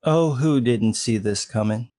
Oh, who didn't see this coming?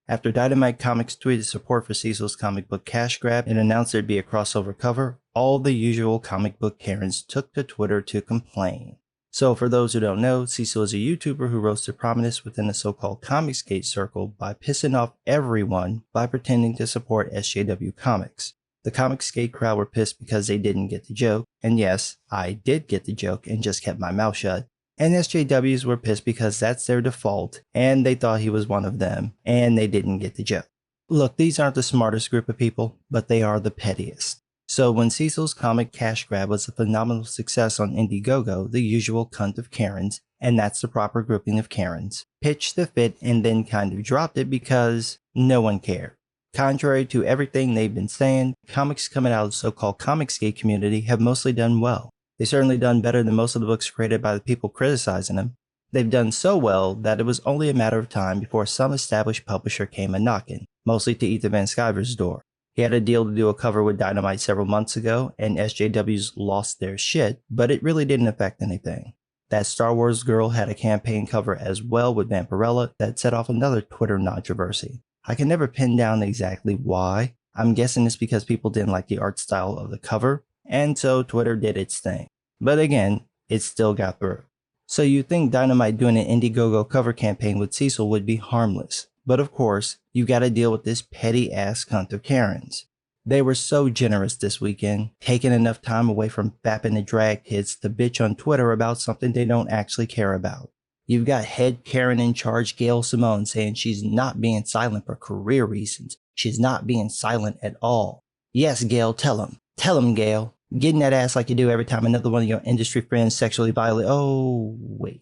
After Dynamite Comics tweeted support for Cecil's comic book cash grab and announced there'd be a crossover cover, all the usual comic book Karens took to Twitter to complain. So for those who don't know, Cecil is a YouTuber who rose to prominence within the so-called Comicsgate circle by pissing off everyone by pretending to support SJW Comics. The Comicsgate crowd were pissed because they didn't get the joke, and yes, I did get the joke and just kept my mouth shut. And SJWs were pissed because that's their default, and they thought he was one of them, and they didn't get the joke. Look, these aren't the smartest group of people, but they are the pettiest. So when Cecil's comic cash grab was a phenomenal success on Indiegogo, the usual cunt of Karens, and that's the proper grouping of Karens, pitched the fit and then kind of dropped it because no one cared. Contrary to everything they've been saying, comics coming out of the so-called Comicsgate community have mostly done well. They've certainly done better than most of the books created by the people criticizing them. They've done so well that it was only a matter of time before some established publisher came a-knocking, mostly to Ethan Van Sciver's door. He had a deal to do a cover with Dynamite several months ago, and SJWs lost their shit, but it really didn't affect anything. That Star Wars girl had a campaign cover as well with Vampirella that set off another Twitter controversy. I can never pin down exactly why. I'm guessing it's because people didn't like the art style of the cover, and so Twitter did its thing. But again, it still got through. So you'd think Dynamite doing an Indiegogo cover campaign with Cecil would be harmless. But of course, you gotta deal with this petty ass cunt of Karens. They were so generous this weekend, taking enough time away from fapping the drag kids to bitch on Twitter about something they don't actually care about. You've got head Karen in charge Gail Simone saying she's not being silent for career reasons. She's not being silent at all. Yes, Gail, tell him. Tell him, Gail. Getting that ass like you do every time another one of your industry friends sexually violate. Oh, wait.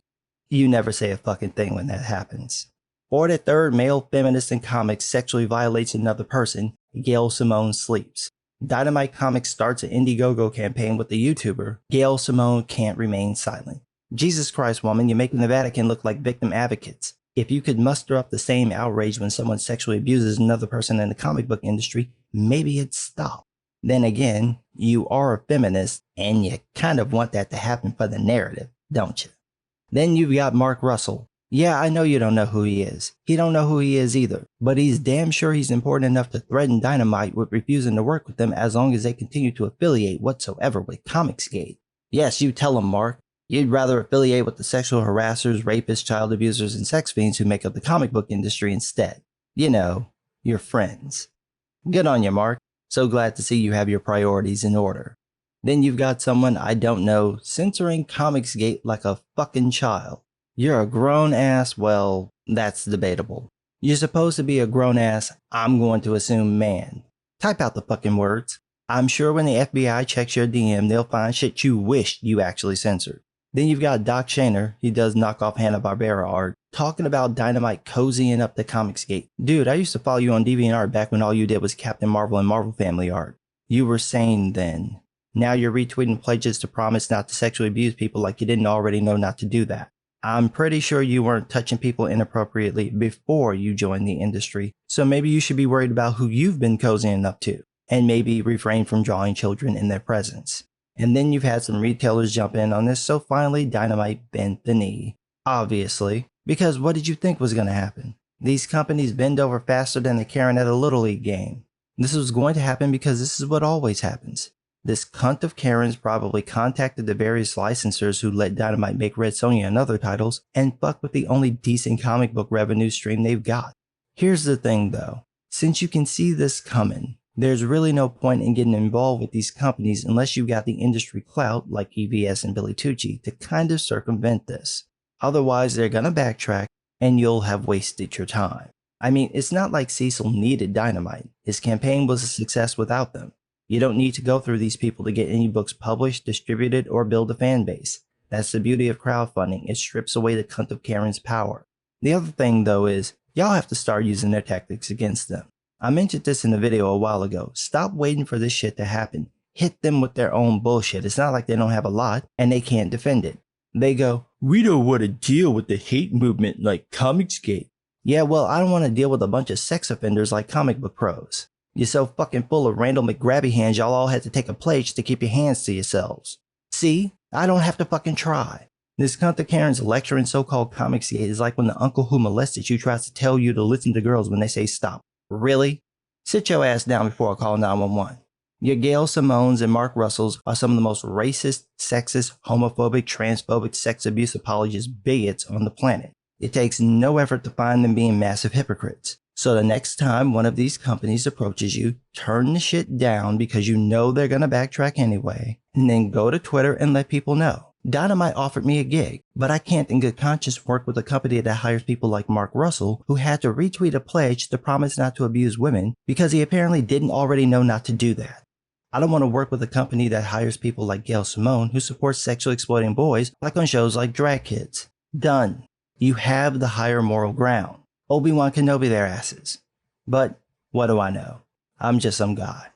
You never say a fucking thing when that happens. Or the third male feminist in comics sexually violates another person, Gail Simone sleeps. Dynamite Comics starts an Indiegogo campaign with the YouTuber. Gail Simone can't remain silent. Jesus Christ, woman, you're making the Vatican look like victim advocates. If you could muster up the same outrage when someone sexually abuses another person in the comic book industry, maybe it'd stop. Then again, you are a feminist, and you kind of want that to happen for the narrative, don't you? Then you've got Mark Russell. Yeah, I know you don't know who he is. He don't know who he is either, but he's damn sure he's important enough to threaten Dynamite with refusing to work with them as long as they continue to affiliate whatsoever with Comicsgate. Yes, you tell him, Mark. You'd rather affiliate with the sexual harassers, rapists, child abusers, and sex fiends who make up the comic book industry instead. You know, your friends. Good on you, Mark. So glad to see you have your priorities in order. Then you've got someone I don't know censoring Comicsgate like a fucking child. You're a grown ass, well, that's debatable. You're supposed to be a grown ass, I'm going to assume man. Type out the fucking words. I'm sure when the FBI checks your DM, they'll find shit you wished you actually censored. Then you've got Doc Shaner, he does knockoff Hanna-Barbera art, talking about Dynamite cozying up the Comicsgate. Dude, I used to follow you on DeviantArt back when all you did was Captain Marvel and Marvel Family art. You were sane then. Now you're retweeting pledges to promise not to sexually abuse people like you didn't already know not to do that. I'm pretty sure you weren't touching people inappropriately before you joined the industry, so maybe you should be worried about who you've been cozying up to, and maybe refrain from drawing children in their presence. And then you've had some retailers jump in on this, so finally Dynamite bent the knee. Obviously, because what did you think was going to happen? These companies bend over faster than the Karen at a Little League game. This was going to happen because this is what always happens. This cunt of Karens probably contacted the various licensors who let Dynamite make Red Sonja and other titles and fuck with the only decent comic book revenue stream they've got. Here's the thing though, since you can see this coming, there's really no point in getting involved with these companies unless you've got the industry clout like EVS and Billy Tucci to kind of circumvent this. Otherwise they're gonna backtrack and you'll have wasted your time. I mean, it's not like Cecil needed Dynamite. His campaign was a success without them. You don't need to go through these people to get any books published, distributed, or build a fan base. That's the beauty of crowdfunding. It strips away the cunt of Karen's power. The other thing though is, y'all have to start using their tactics against them. I mentioned this in a video a while ago. Stop waiting for this shit to happen. Hit them with their own bullshit. It's not like they don't have a lot and they can't defend it. They go, we don't want to deal with the hate movement like Comicsgate. Yeah, well, I don't want to deal with a bunch of sex offenders like comic book pros. You're so fucking full of Randall McGrabby hands y'all all had to take a pledge to keep your hands to yourselves. See? I don't have to fucking try. This cunt Karen's lecture in so-called comics is like when the uncle who molested you tries to tell you to listen to girls when they say stop. Really? Sit your ass down before I call 911. Your Gail Simones and Mark Russells are some of the most racist, sexist, homophobic, transphobic, sex abuse apologist bigots on the planet. It takes no effort to find them being massive hypocrites. So the next time one of these companies approaches you, turn the shit down because you know they're gonna backtrack anyway, and then go to Twitter and let people know. Dynamite offered me a gig, but I can't in good conscience work with a company that hires people like Mark Russell, who had to retweet a pledge to promise not to abuse women because he apparently didn't already know not to do that. I don't want to work with a company that hires people like Gail Simone, who supports sexually exploiting boys, like on shows like Drag Kids. Done. You have the higher moral ground. Obi-Wan Kenobi their asses. But what do I know? I'm just some guy.